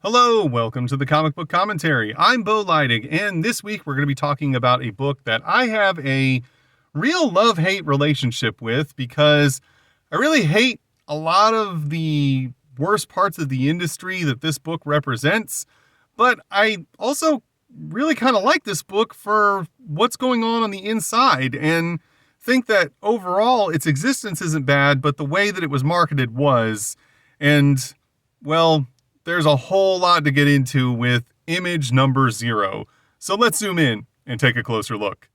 Hello, welcome to the Comic Book Commentary. I'm Bo Leidig, and this week we're going to be talking about a book that I have a real love-hate relationship with because I really hate a lot of the worst parts of the industry that this book represents, but I also really kind of like this book for what's going on the inside and think that overall its existence isn't bad, but the way that it was marketed was. And, well, there's a whole lot to get into with Image Number Zero. So let's zoom in and take a closer look.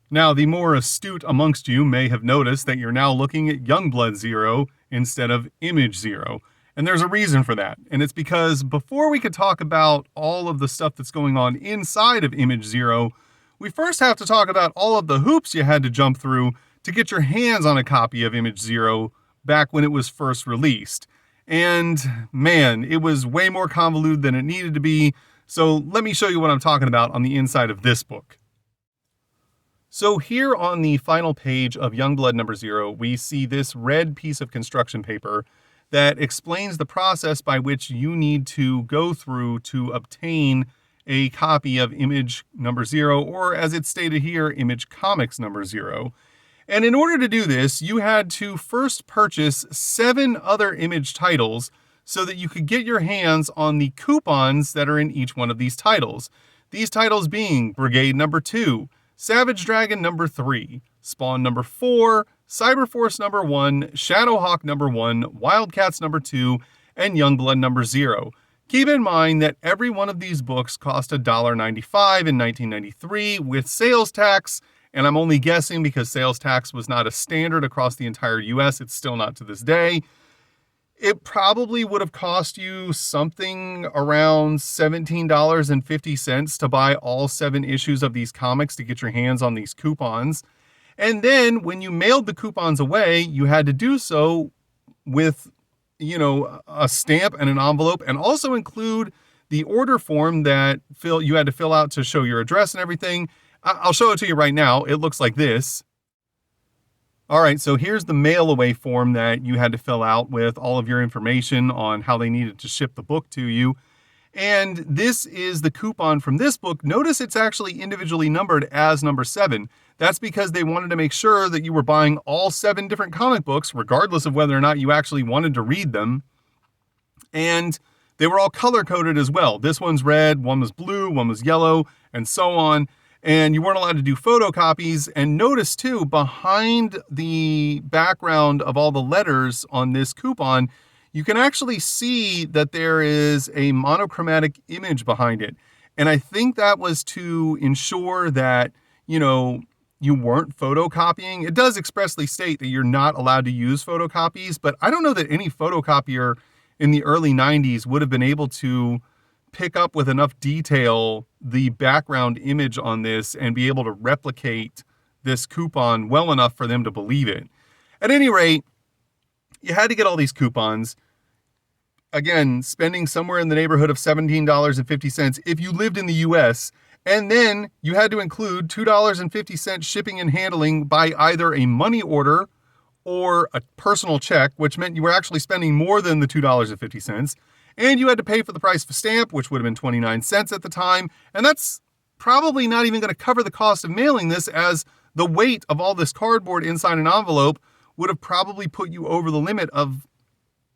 Now, the more astute amongst you may have noticed that you're now looking at Youngblood Zero instead of Image Zero. And there's a reason for that. And it's because before we could talk about all of the stuff that's going on inside of Image Zero, we first have to talk about all of the hoops you had to jump through to get your hands on a copy of Image Zero back when it was first released. And man, it was way more convoluted than it needed to be. So let me show you what I'm talking about on the inside of this book. So here on the final page of Youngblood Number Zero, we see this red piece of construction paper that explains the process by which you need to go through to obtain a copy of Image Number Zero, or as it's stated here, Image Comics Number Zero. And in order to do this, you had to first purchase 7 other Image titles so that you could get your hands on the coupons that are in each one of these titles. These titles being Brigade Number 2, Savage Dragon Number 3, Spawn Number 4, Cyberforce Number 1, Shadowhawk Number 1, Wildcats Number 2, and Youngblood Number 0. Keep in mind that every one of these books cost $1.95 in 1993 with sales tax, and I'm only guessing because sales tax was not a standard across the entire US. It's still not to this day. It probably would have cost you something around $17.50 to buy all 7 issues of these comics to get your hands on these coupons. And then when you mailed the coupons away, you had to do so with, a stamp and an envelope, and also include the order form that you had to fill out to show your address and everything. I'll show it to you right now. It looks like this. All right, so here's the mail away form that you had to fill out with all of your information on how they needed to ship the book to you. And this is the coupon from this book. Notice it's actually individually numbered as number 7. That's because they wanted to make sure that you were buying all 7 different comic books, regardless of whether or not you actually wanted to read them. And they were all color-coded as well. This one's red, one was blue, one was yellow, and so on. And you weren't allowed to do photocopies. And notice too, behind the background of all the letters on this coupon, you can actually see that there is a monochromatic image behind it. And I think that was to ensure that, you weren't photocopying. It does expressly state that you're not allowed to use photocopies, but I don't know that any photocopier in the early 90s would have been able to pick up with enough detail the background image on this and be able to replicate this coupon well enough for them to believe it. At any rate, you had to get all these coupons. Again, spending somewhere in the neighborhood of $17.50 if you lived in the US. And then you had to include $2.50 shipping and handling by either a money order or a personal check, which meant you were actually spending more than the $2.50. And you had to pay for the price of a stamp, which would have been 29 cents at the time. And that's probably not even going to cover the cost of mailing this, as the weight of all this cardboard inside an envelope would have probably put you over the limit of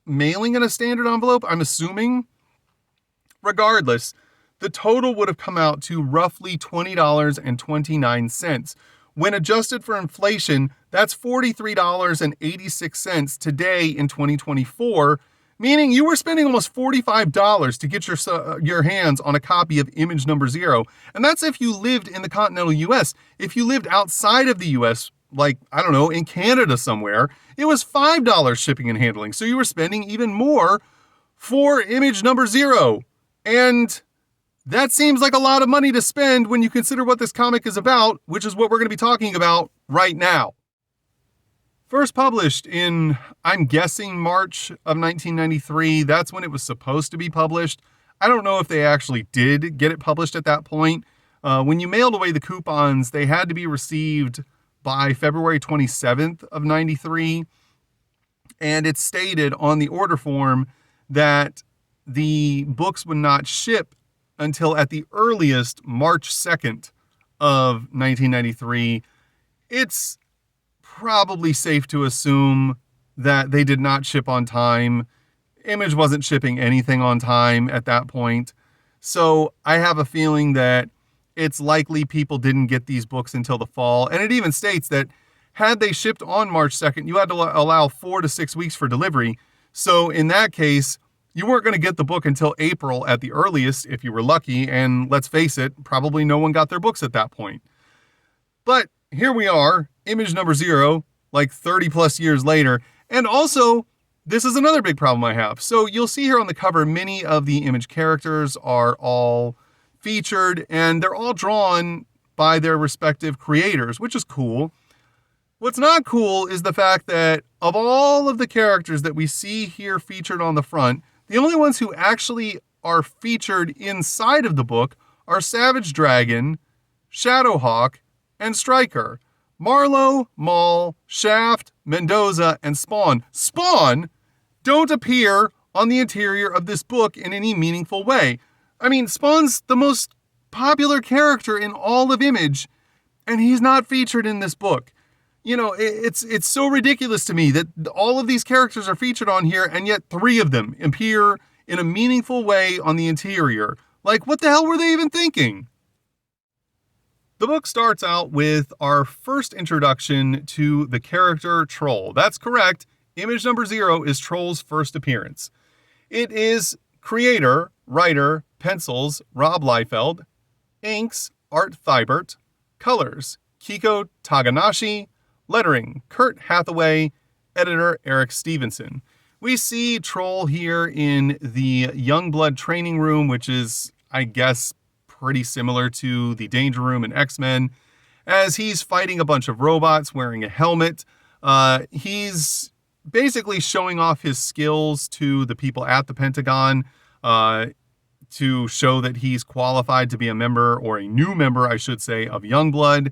mailing in a standard envelope, I'm assuming. Regardless, the total would have come out to roughly $20.29. When adjusted for inflation, that's $43.86 today in 2024, meaning you were spending almost $45 to get your hands on a copy of Image Number Zero. And that's if you lived in the continental US. If you lived outside of the US, like, I don't know, in Canada somewhere, it was $5 shipping and handling. So you were spending even more for Image Number Zero. And that seems like a lot of money to spend when you consider what this comic is about, which is what we're going to be talking about right now. First published in, I'm guessing, March of 1993. That's when it was supposed to be published. I don't know if they actually did get it published at that point. When you mailed away the coupons, they had to be received by February 27th of 93. And it stated on the order form that the books would not ship until at the earliest March 2nd of 1993, it's probably safe to assume that they did not ship on time. Image wasn't shipping anything on time at that point. So I have a feeling that it's likely people didn't get these books until the fall. And it even states that had they shipped on March 2nd, you had to allow 4 to 6 weeks for delivery. So in that case, you weren't going to get the book until April at the earliest if you were lucky. And let's face it, probably no one got their books at that point. But here we are, Image number 0, like 30 plus years later. And also, this is another big problem I have. So you'll see here on the cover, many of the Image characters are all featured, and they're all drawn by their respective creators, which is cool. What's not cool is the fact that of all of the characters that we see here featured on the front, the only ones who actually are featured inside of the book are Savage Dragon, Shadowhawk, and Stryker. Marlowe, Maul, Shaft, Mendoza, and Spawn don't appear on the interior of this book in any meaningful way. I mean, Spawn's the most popular character in all of Image, and he's not featured in this book. You know, it's so ridiculous to me that all of these characters are featured on here, and yet 3 of them appear in a meaningful way on the interior. Like, what the hell were they even thinking? The book starts out with our first introduction to the character Troll. That's correct. Image number 0 is Troll's first appearance. It is creator, writer, pencils, Rob Liefeld, inks, Art Thibert, colors, Kiko Taganashi, lettering, Kurt Hathaway, editor, Eric Stevenson. We see Troll here in the Youngblood training room, which is, I guess, pretty similar to the Danger Room in X-Men, as he's fighting a bunch of robots wearing a helmet. He's basically showing off his skills to the people at the Pentagon to show that he's qualified to be a member, or a new member, I should say, of Youngblood.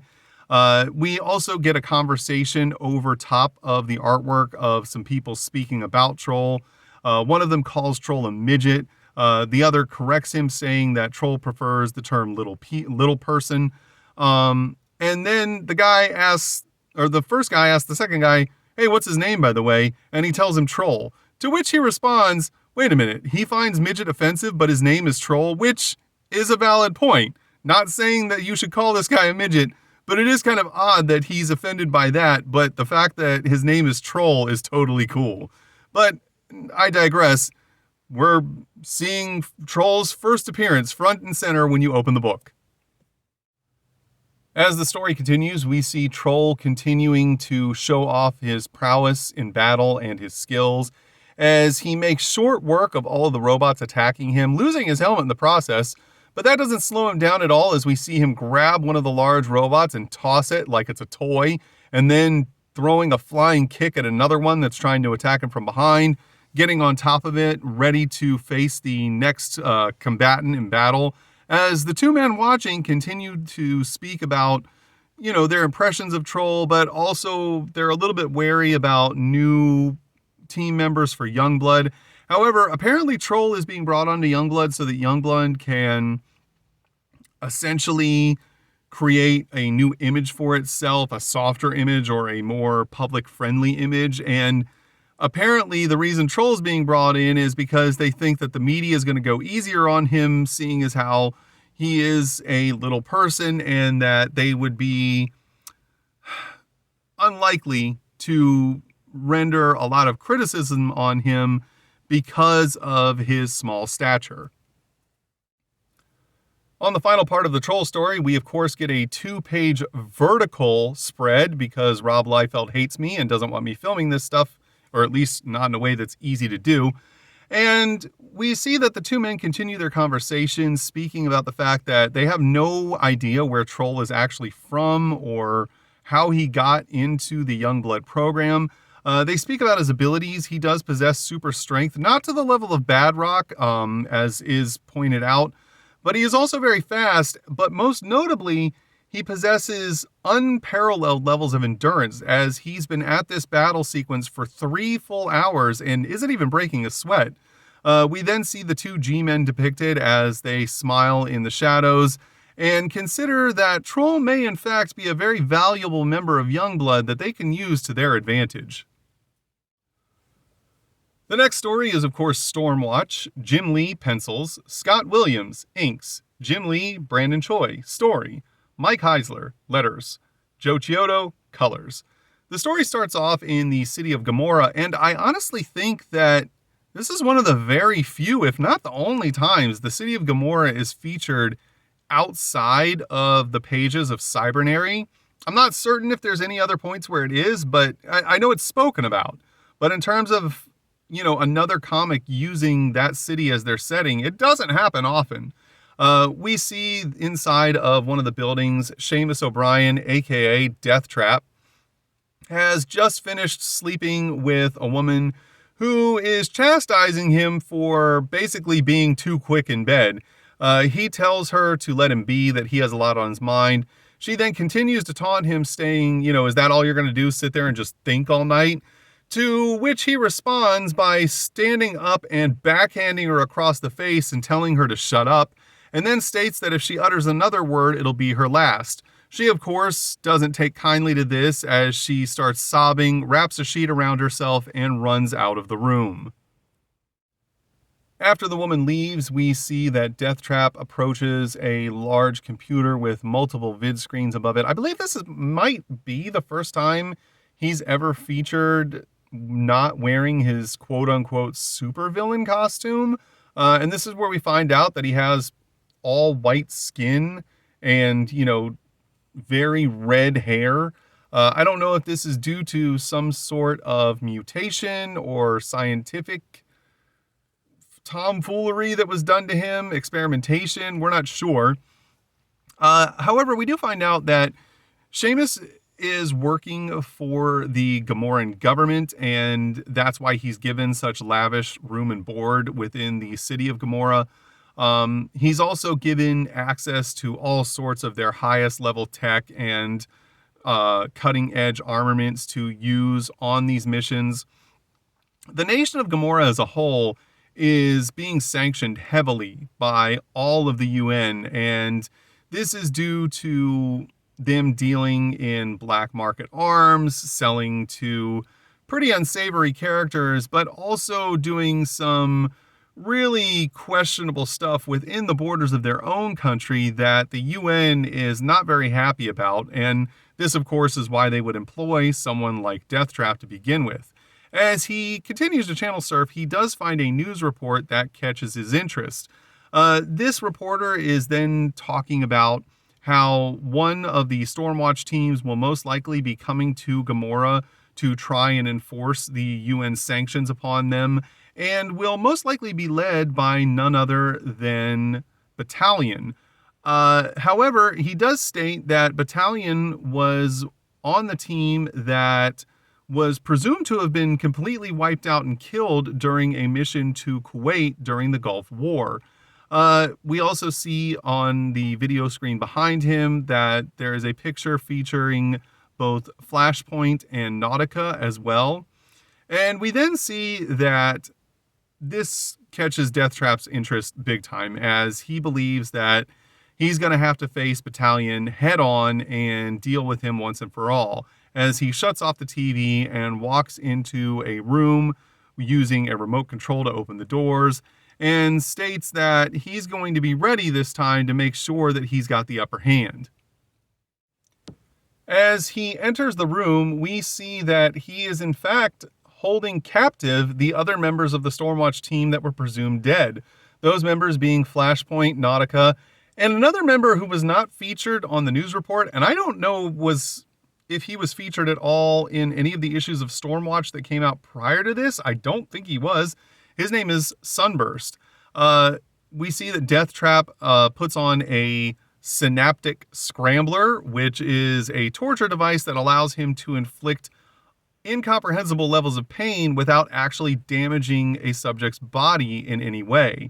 We also get a conversation over top of the artwork of some people speaking about Troll. One of them calls Troll a midget. The other corrects him, saying that Troll prefers the term little person. And then the first guy asks the second guy, "Hey, what's his name, by the way?" And he tells him Troll. To which he responds, "Wait a minute, he finds midget offensive, but his name is Troll," which is a valid point. Not saying that you should call this guy a midget, but it is kind of odd that he's offended by that. But the fact that his name is Troll is totally cool. But I digress. We're seeing Troll's first appearance front and center when you open the book. As the story continues, we see Troll continuing to show off his prowess in battle and his skills as he makes short work of all of the robots attacking him, losing his helmet in the process. But that doesn't slow him down at all, as we see him grab one of the large robots and toss it like it's a toy, and then throwing a flying kick at another one that's trying to attack him from behind, getting on top of it, ready to face the next combatant in battle. As the 2 men watching continued to speak about, their impressions of Troll, but also they're a little bit wary about new team members for Youngblood. However, apparently Troll is being brought onto Youngblood so that Youngblood can essentially create a new image for itself, a softer image or a more public-friendly image. And apparently the reason Troll's being brought in is because they think that the media is going to go easier on him, seeing as how he is a little person, and that they would be unlikely to render a lot of criticism on him because of his small stature. On the final part of the Troll story, we of course get a 2-page vertical spread because Rob Liefeld hates me and doesn't want me filming this stuff, or at least not in a way that's easy to do. And we see that the 2 men continue their conversation, speaking about the fact that they have no idea where Troll is actually from or how he got into the Youngblood program. They speak about his abilities. He does possess super strength, not to the level of Badrock, as is pointed out, but he is also very fast. But most notably, he possesses unparalleled levels of endurance, as he's been at this battle sequence for 3 full hours and isn't even breaking a sweat. We then see the two G-men depicted as they smile in the shadows and consider that Troll may in fact be a very valuable member of Youngblood that they can use to their advantage. The next story is, of course, Stormwatch. Jim Lee, pencils. Scott Williams, inks. Jim Lee, Brandon Choi, story. Mike Heisler, letters. Joe Chiodo, colors. The story starts off in the city of Gamorra, and I honestly think that this is one of the very few, if not the only times, the city of Gamorra is featured outside of the pages of Cybernary. I'm not certain if there's any other points where it is, but I know it's spoken about. But in terms of, another comic using that city as their setting, it doesn't happen often. We see inside of one of the buildings, Seamus O'Brien, aka Deathtrap, has just finished sleeping with a woman who is chastising him for basically being too quick in bed. He tells her to let him be, that he has a lot on his mind. She then continues to taunt him, saying, is that all you're going to do, sit there and just think all night? To which he responds by standing up and backhanding her across the face and telling her to shut up, and then states that if she utters another word, it'll be her last. She, of course, doesn't take kindly to this as she starts sobbing, wraps a sheet around herself, and runs out of the room. After the woman leaves, we see that Deathtrap approaches a large computer with multiple vid screens above it. I believe might be the first time he's ever featured not wearing his quote-unquote supervillain costume. And this is where we find out that he has all white skin and, very red hair. I don't know if this is due to some sort of mutation or scientific tomfoolery that was done to him, experimentation, we're not sure. However, we do find out that Seamus is working for the Gamorran government, and that's why he's given such lavish room and board within the city of Gamorra. He's also given access to all sorts of their highest level tech and cutting edge armaments to use on these missions. The nation of Gamorra as a whole is being sanctioned heavily by all of the UN, and this is due to them dealing in black market arms, selling to pretty unsavory characters, but also doing some really questionable stuff within the borders of their own country that the UN is not very happy about. And this, of course, is why they would employ someone like Deathtrap to begin with. As he continues to channel surf, he does find a news report that catches his interest. This reporter is then talking about how one of the Stormwatch teams will most likely be coming to Gamorra to try and enforce the UN sanctions upon them, and will most likely be led by none other than Battalion. However, he does state that Battalion was on the team that was presumed to have been completely wiped out and killed during a mission to Kuwait during the Gulf War. We also see on the video screen behind him that there is a picture featuring both Flashpoint and Nautica as well. And we then see that this catches Deathtrap's interest big time, as he believes that he's going to have to face Battalion head on and deal with him once and for all, as he shuts off the TV and walks into a room using a remote control to open the doors, and states that he's going to be ready this time to make sure that he's got the upper hand. As he enters the room, we see that he is in fact holding captive the other members of the Stormwatch team that were presumed dead. Those members being Flashpoint, Nautica, and another member who was not featured on the news report, and I don't know if he was featured at all in any of the issues of Stormwatch that came out prior to this. I don't think he was. His name is Sunburst. We see that Deathtrap puts on a synaptic scrambler, which is a torture device that allows him to inflict incomprehensible levels of pain without actually damaging a subject's body in any way.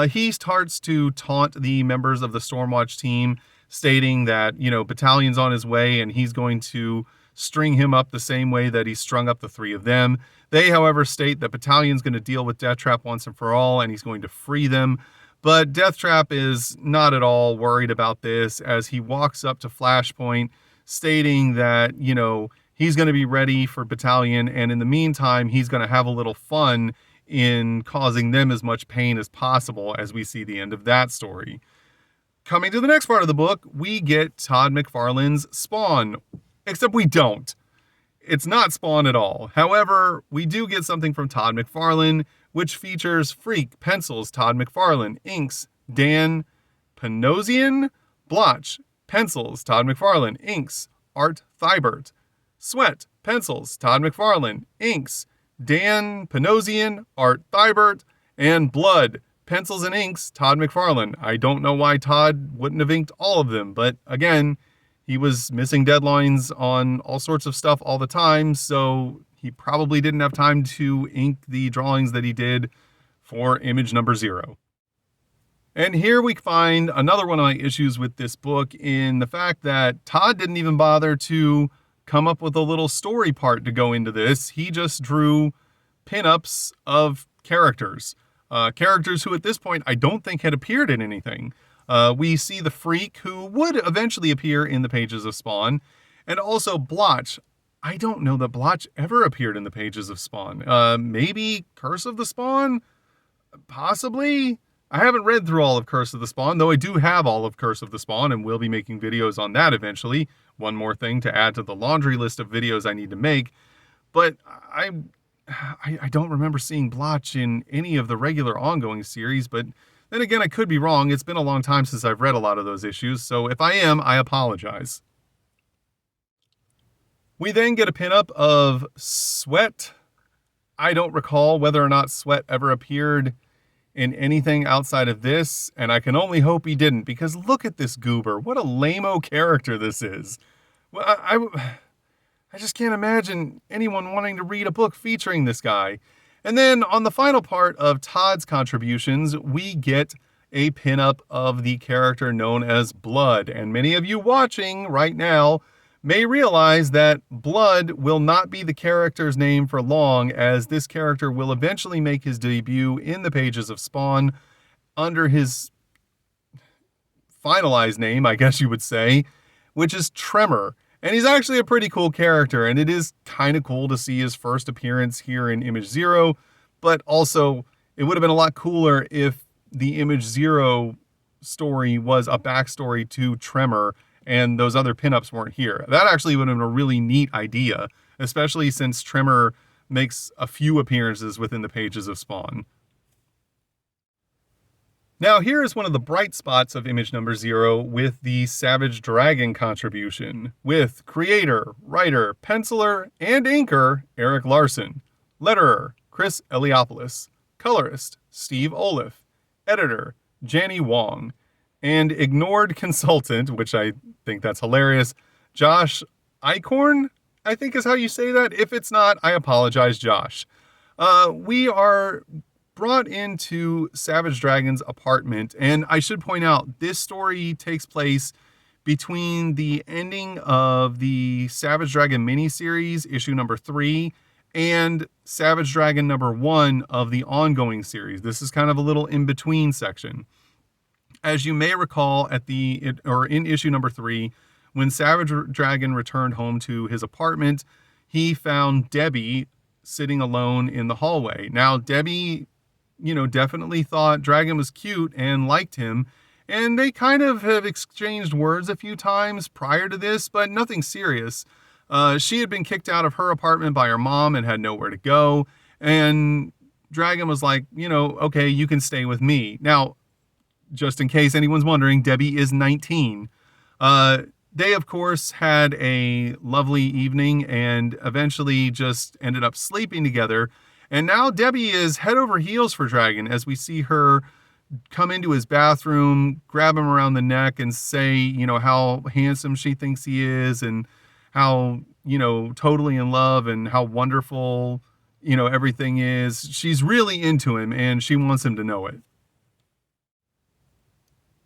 He starts to taunt the members of the Stormwatch team, stating that, Battalion's on his way and he's going to string him up the same way that he strung up the three of them. They, however, state that Battalion's going to deal with Deathtrap once and for all, and he's going to free them. But Deathtrap is not at all worried about this as he walks up to Flashpoint, stating that, he's going to be ready for Battalion, and in the meantime, he's going to have a little fun in causing them as much pain as possible as we see the end of that story. Coming to the next part of the book, we get Todd McFarlane's Spawn, except we don't. It's not Spawn at all. However, we do get something from Todd McFarlane, which features Freak, pencils, Todd McFarlane, inks, Dan Panosian, blotch, pencils, Todd McFarlane, inks, Art Thibert, Sweat, pencils, Todd McFarlane, inks, Dan Panosian, Art Thibert, and Blood, pencils and inks, Todd McFarlane. I don't know why Todd wouldn't have inked all of them, but again, he was missing deadlines on all sorts of stuff all the time, so he probably didn't have time to ink the drawings that he did for image number 0. And here we find another one of my issues with this book in the fact that Todd didn't even bother to come up with a little story part to go into this. He just drew pinups of characters. Characters who at this point I don't think had appeared in anything. We see the Freak, who would eventually appear in the pages of Spawn, and also Blotch. I don't know that Blotch ever appeared in the pages of Spawn. Maybe Curse of the Spawn? Possibly? I haven't read through all of Curse of the Spawn, though I do have all of Curse of the Spawn and will be making videos on that eventually. One more thing to add to the laundry list of videos I need to make. But I don't remember seeing Blotch in any of the regular ongoing series, but then again, I could be wrong. It's been a long time since I've read a lot of those issues, so if I am, I apologize. We then get a pinup of Sweat. I don't recall whether or not Sweat ever appeared in anything outside of this, and I can only hope he didn't, because look at this goober. What a lame-o character this is. Well, I just can't imagine anyone wanting to read a book featuring this guy. And then on the final part of Todd's contributions, we get a pinup of the character known as Blood. And many of you watching right now may realize that Blood will not be the character's name for long, as this character will eventually make his debut in the pages of Spawn under his finalized name, I guess you would say, which is Tremor. And he's actually a pretty cool character, and it is kind of cool to see his first appearance here in Image 0, but also it would have been a lot cooler if the Image 0 story was a backstory to Tremor and those other pinups weren't here. That actually would have been a really neat idea, especially since Tremor makes a few appearances within the pages of Spawn. Now, here is one of the bright spots of image number 0 with the Savage Dragon contribution, with creator, writer, penciler, and inker Eric Larson, letterer Chris Eliopoulos, colorist Steve Oliff, editor Janny Wong, and ignored consultant, which I think that's hilarious, Josh Eichhorn, I think is how you say that. If it's not, I apologize, Josh. We are brought into Savage Dragon's apartment, and I should point out, this story takes place between the ending of the Savage Dragon miniseries, issue number 3, and Savage Dragon number 1 of the ongoing series. This is kind of a little in-between section. As you may recall, in issue number 3, when Savage Dragon returned home to his apartment, he found Debbie sitting alone in the hallway. Now, Debbie, definitely thought Dragon was cute and liked him, and they kind of have exchanged words a few times prior to this, but nothing serious. She had been kicked out of her apartment by her mom and had nowhere to go, and Dragon was like, okay, you can stay with me. Now, just in case anyone's wondering, Debbie is 19. They, of course, had a lovely evening and eventually just ended up sleeping together. And now Debbie is head over heels for Dragon as we see her come into his bathroom, grab him around the neck and say, how handsome she thinks he is and how, totally in love and how wonderful, everything is. She's really into him and she wants him to know it.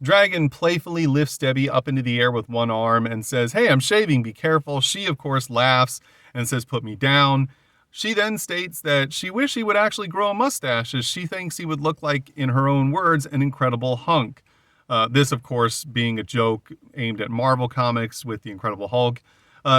Dragon playfully lifts Debbie up into the air with one arm and says, "Hey, I'm shaving, be careful." She, of course, laughs and says, "Put me down." She then states that she wished he would actually grow a mustache, as she thinks he would look like, in her own words, an incredible hunk. This, of course, being a joke aimed at Marvel Comics with the Incredible Hulk.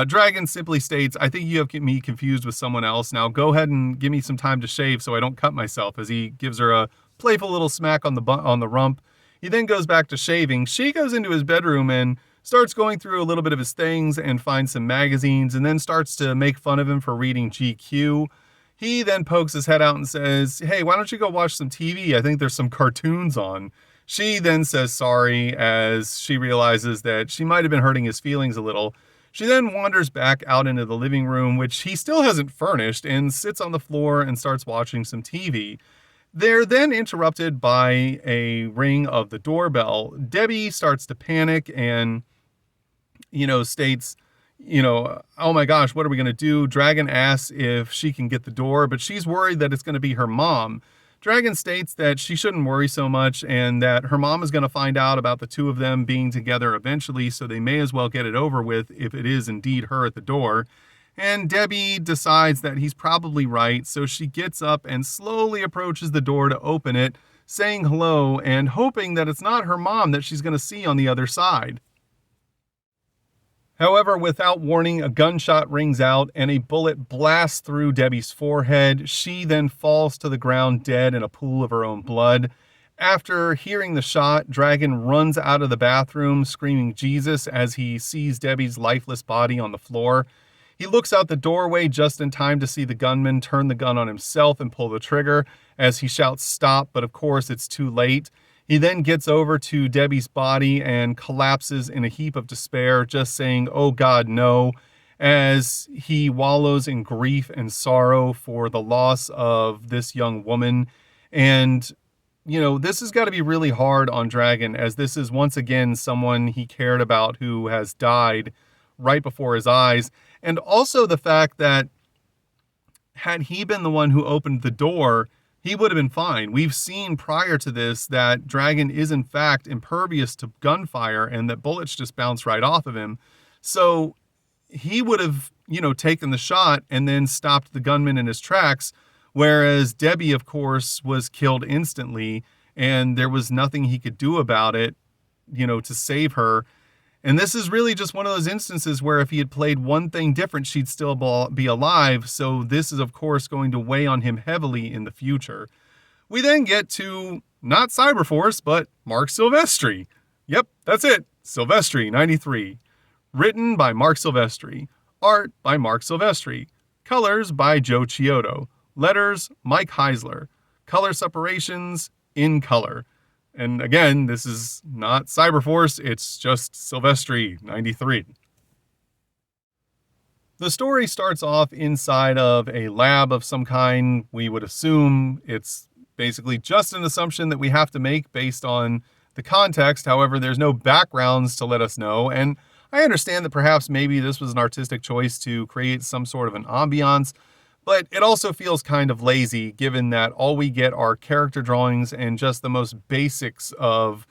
Dragon simply states, "I think you have me confused with someone else. Now go ahead and give me some time to shave so I don't cut myself," as he gives her a playful little smack on the rump. He then goes back to shaving. She goes into his bedroom and starts going through a little bit of his things and finds some magazines, and then starts to make fun of him for reading GQ. He then pokes his head out and says, "Hey, why don't you go watch some TV? I think there's some cartoons on." She then says sorry, as she realizes that she might have been hurting his feelings a little. She then wanders back out into the living room, which he still hasn't furnished, and sits on the floor and starts watching some TV. They're then interrupted by a ring of the doorbell. Debbie starts to panic and, states, "Oh my gosh, what are we going to do?" Dragon asks if she can get the door, but she's worried that it's going to be her mom. Dragon states that she shouldn't worry so much, and that her mom is going to find out about the two of them being together eventually, so they may as well get it over with if it is indeed her at the door. And Debbie decides that he's probably right, so she gets up and slowly approaches the door to open it, saying hello and hoping that it's not her mom that she's going to see on the other side. However, without warning, a gunshot rings out and a bullet blasts through Debbie's forehead. She then falls to the ground dead in a pool of her own blood. After hearing the shot, Dragon runs out of the bathroom screaming Jesus as he sees Debbie's lifeless body on the floor. He looks out the doorway just in time to see the gunman turn the gun on himself and pull the trigger, as he shouts "stop," but of course it's too late. He then gets over to Debbie's body and collapses in a heap of despair, just saying, "Oh God, no," as he wallows in grief and sorrow for the loss of this young woman. And, this has got to be really hard on Dragon, as this is once again someone he cared about who has died right before his eyes. And also the fact that had he been the one who opened the door, he would have been fine. We've seen prior to this that Dragon is in fact impervious to gunfire and that bullets just bounce right off of him. So he would have, taken the shot and then stopped the gunman in his tracks. Whereas Debbie, of course, was killed instantly and there was nothing he could do about it, to save her. And this is really just one of those instances where if he had played one thing different, she'd still be alive. So this is, of course, going to weigh on him heavily in the future. We then get to not Cyberforce, but Marc Silvestri. Yep, that's it. Silvestri, 93. Written by Marc Silvestri. Art by Marc Silvestri. Colors by Joe Chiodo. Letters, Mike Heisler. Color separations, in color. And again, this is not Cyberforce, it's just Silvestri, 93. The story starts off inside of a lab of some kind. We would assume it's basically just an assumption that we have to make based on the context. However, there's no backgrounds to let us know. And I understand that perhaps maybe this was an artistic choice to create some sort of an ambiance, but it also feels kind of lazy given that all we get are character drawings and just the most basics of,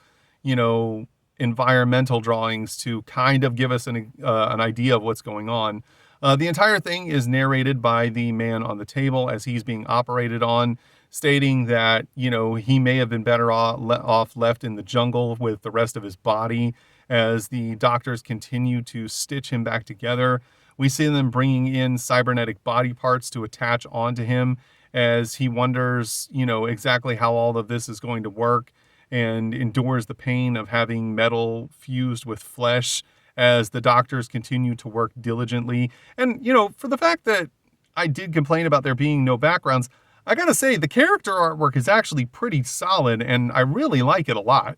environmental drawings to kind of give us an idea of what's going on. The entire thing is narrated by the man on the table as he's being operated on, stating that, he may have been better off left in the jungle with the rest of his body as the doctors continue to stitch him back together. We see them bringing in cybernetic body parts to attach onto him as he wonders, exactly how all of this is going to work and endures the pain of having metal fused with flesh as the doctors continue to work diligently. And, for the fact that I did complain about there being no backgrounds, I gotta say the character artwork is actually pretty solid and I really like it a lot.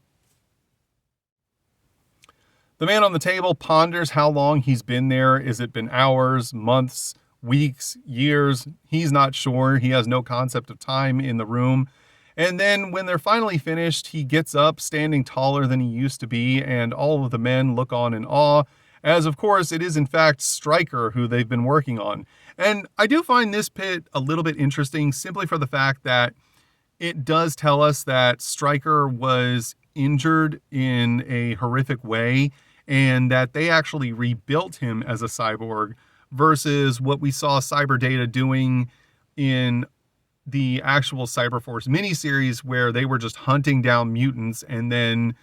The man on the table ponders how long he's been there. Is it been hours, months, weeks, years? He's not sure. He has no concept of time in the room. And then when they're finally finished, he gets up, standing taller than he used to be, and all of the men look on in awe, as of course it is in fact Stryker who they've been working on. And I do find this bit a little bit interesting simply for the fact that it does tell us that Stryker was injured in a horrific way, and that they actually rebuilt him as a cyborg versus what we saw Cyberdata doing in the actual Cyberforce miniseries, where they were just hunting down mutants and then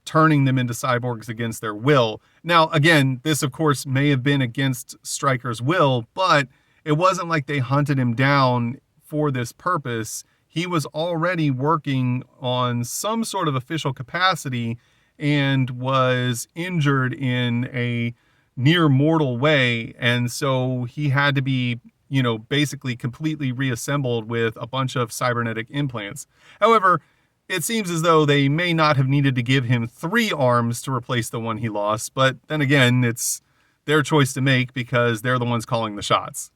turning them into cyborgs against their will. Now, again, this of course may have been against Stryker's will, but it wasn't like they hunted him down for this purpose. He was already working on some sort of official capacity and was injured in a near mortal way. And so he had to be, basically completely reassembled with a bunch of cybernetic implants. However, it seems as though they may not have needed to give him 3 arms to replace the one he lost. But then again, it's their choice to make because they're the ones calling the shots.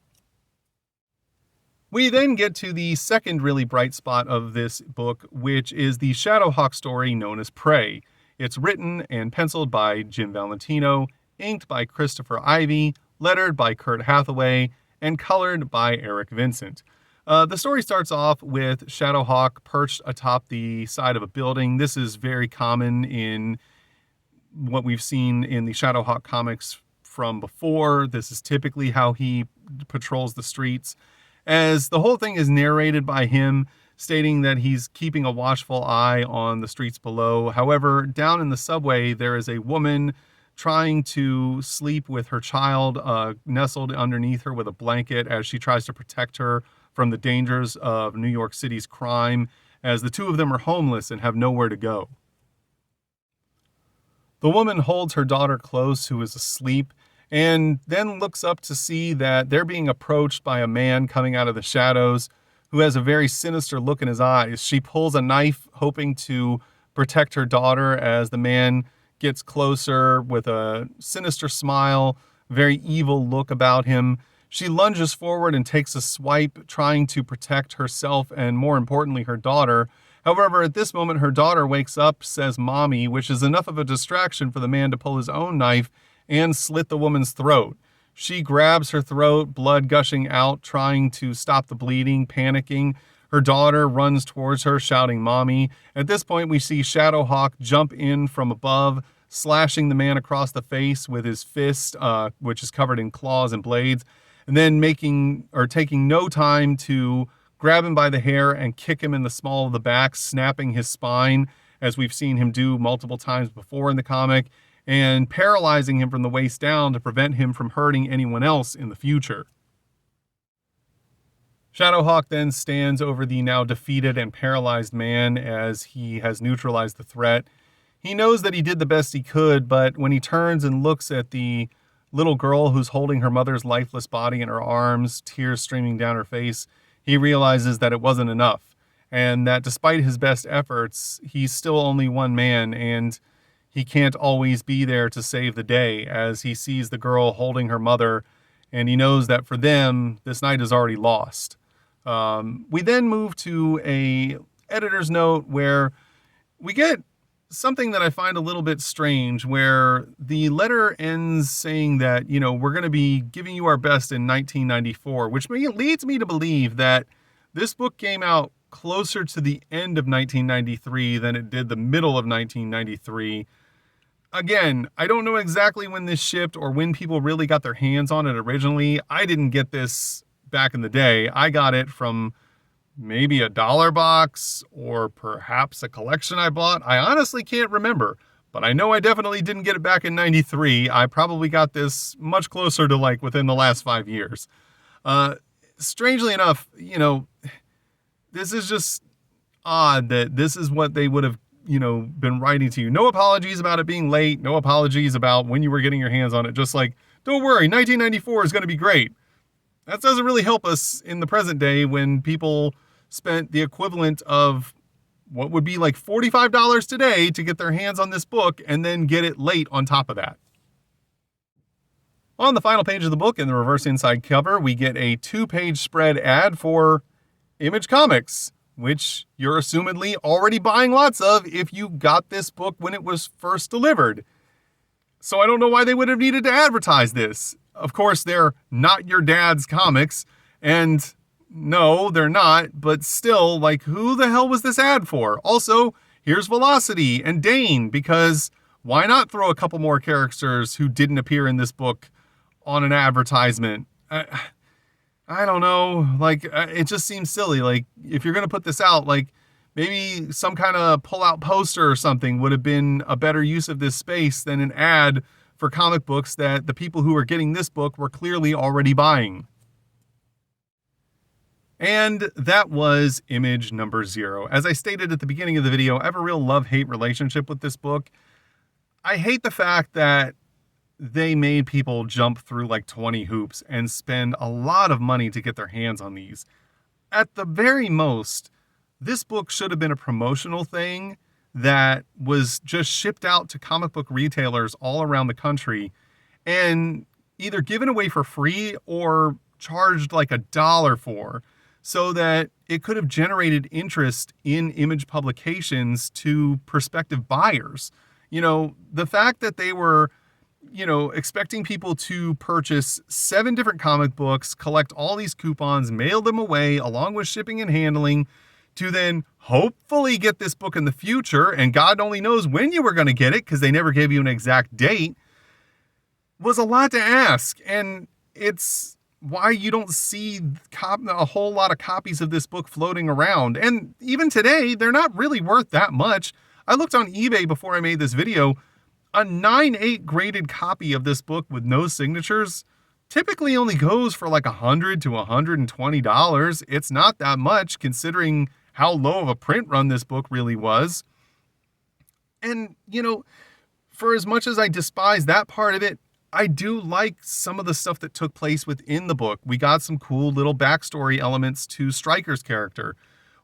We then get to the second really bright spot of this book, which is the Shadowhawk story known as Prey. It's written and penciled by Jim Valentino, inked by Christopher Ivey, lettered by Kurt Hathaway, and colored by Eric Vincent. The story starts off with Shadowhawk perched atop the side of a building. This is very common in what we've seen in the Shadowhawk comics from before. This is typically how he patrols the streets, as the whole thing is narrated by him, stating that he's keeping a watchful eye on the streets below. However, down in the subway, there is a woman trying to sleep with her child nestled underneath her with a blanket as she tries to protect her from the dangers of New York City's crime, as the two of them are homeless and have nowhere to go. The woman holds her daughter close, who is asleep, and then looks up to see that they're being approached by a man coming out of the shadows who has a very sinister look in his eyes. She pulls a knife, hoping to protect her daughter, as the man gets closer with a sinister smile, very evil look about him. She lunges forward and takes a swipe, trying to protect herself and, more importantly, her daughter. However, at this moment, her daughter wakes up, says "mommy," which is enough of a distraction for the man to pull his own knife and slit the woman's throat. She grabs her throat, blood gushing out, trying to stop the bleeding, panicking. Her daughter runs towards her, shouting "mommy." At this point, we see Shadowhawk jump in from above, slashing the man across the face with his fist, which is covered in claws and blades, and then taking no time to grab him by the hair and kick him in the small of the back, snapping his spine, as we've seen him do multiple times before in the comic, and paralyzing him from the waist down to prevent him from hurting anyone else in the future. Shadowhawk then stands over the now defeated and paralyzed man as he has neutralized the threat. He knows that he did the best he could, but when he turns and looks at the little girl who's holding her mother's lifeless body in her arms, tears streaming down her face, he realizes that it wasn't enough, and that despite his best efforts, he's still only one man, and he can't always be there to save the day, as he sees the girl holding her mother, and he knows that for them, this night is already lost. We then move to a editor's note where we get something that I find a little bit strange, where the letter ends saying that, we're going to be giving you our best in 1994, which leads me to believe that this book came out closer to the end of 1993 than it did the middle of 1993. Again, I don't know exactly when this shipped or when people really got their hands on it originally. I didn't get this back in the day. I got it from maybe a dollar box or perhaps a collection I bought. I honestly can't remember, but I know I definitely didn't get it back in 93. I probably got this much closer to within the last 5 years. Strangely enough, this is just odd that this is what they would have, been writing to you. No apologies about it being late. No apologies about when you were getting your hands on it. Just don't worry, 1994 is going to be great. That doesn't really help us in the present day when people spent the equivalent of what would be $45 today to get their hands on this book and then get it late on top of that. On the final page of the book, in the reverse inside cover, we get a 2-page spread ad for Image Comics, which you're assumedly already buying lots of if you got this book when it was first delivered. So I don't know why they would have needed to advertise this. Of course, they're not your dad's comics, and no, they're not, but still, who the hell was this ad for? Also, here's Velocity and Dane, because why not throw a couple more characters who didn't appear in this book on an advertisement? I don't know. Like, it just seems silly. Like, if you're going to put this out, like, maybe some kind of pull-out poster or something would have been a better use of this space than an ad for comic books that the people who are getting this book were clearly already buying. And that was Image number 0. As I stated at the beginning of the video, I have a real love-hate relationship with this book. I hate the fact that they made people jump through like 20 hoops and spend a lot of money to get their hands on these. At the very most, this book should have been a promotional thing that was just shipped out to comic book retailers all around the country and either given away for free or charged like $1 for, so that it could have generated interest in Image publications to prospective buyers. You know, the fact that they were, expecting people to purchase 7 different comic books, collect all these coupons, mail them away along with shipping and handling, to then hopefully get this book in the future, and God only knows when you were going to get it because they never gave you an exact date, was a lot to ask. And it's why you don't see a whole lot of copies of this book floating around. And even today, they're not really worth that much. I looked on eBay before I made this video. A 9.8 graded copy of this book with no signatures typically only goes for like $100 to $120. It's not that much considering how low of a print run this book really was. And, for as much as I despise that part of it, I do like some of the stuff that took place within the book. We got some cool little backstory elements to Stryker's character.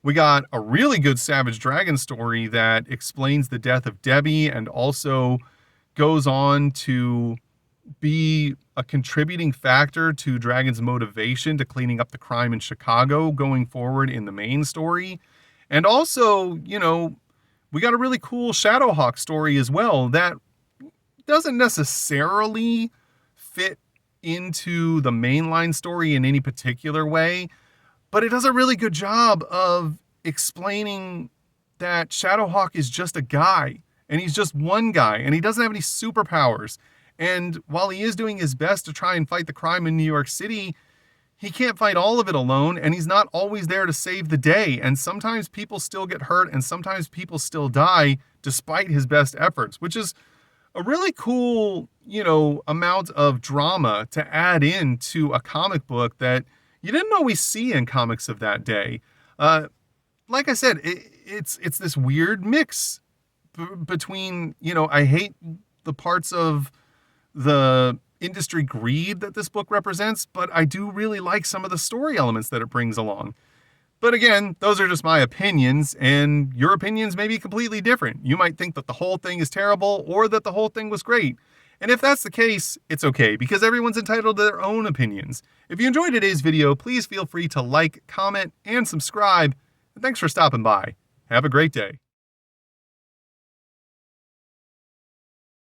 We got a really good Savage Dragon story that explains the death of Debbie and also goes on to be a contributing factor to Dragon's motivation to cleaning up the crime in Chicago going forward in the main story. And also, we got a really cool Shadowhawk story as well that doesn't necessarily fit into the mainline story in any particular way, but it does a really good job of explaining that Shadowhawk is just a guy, and he's just one guy, and he doesn't have any superpowers. And while he is doing his best to try and fight the crime in New York City, he can't fight all of it alone, and he's not always there to save the day. And sometimes people still get hurt, and sometimes people still die despite his best efforts, which is a really cool, amount of drama to add into a comic book that you didn't always see in comics of that day. Like I said, it's this weird mix between, I hate the parts of the industry greed that this book represents, but I do really like some of the story elements that it brings along. But again, those are just my opinions, and your opinions may be completely different. You might think that the whole thing is terrible or that the whole thing was great. And if that's the case, it's okay, because everyone's entitled to their own opinions. If you enjoyed today's video, please feel free to like, comment, and subscribe. And thanks for stopping by. Have a great day.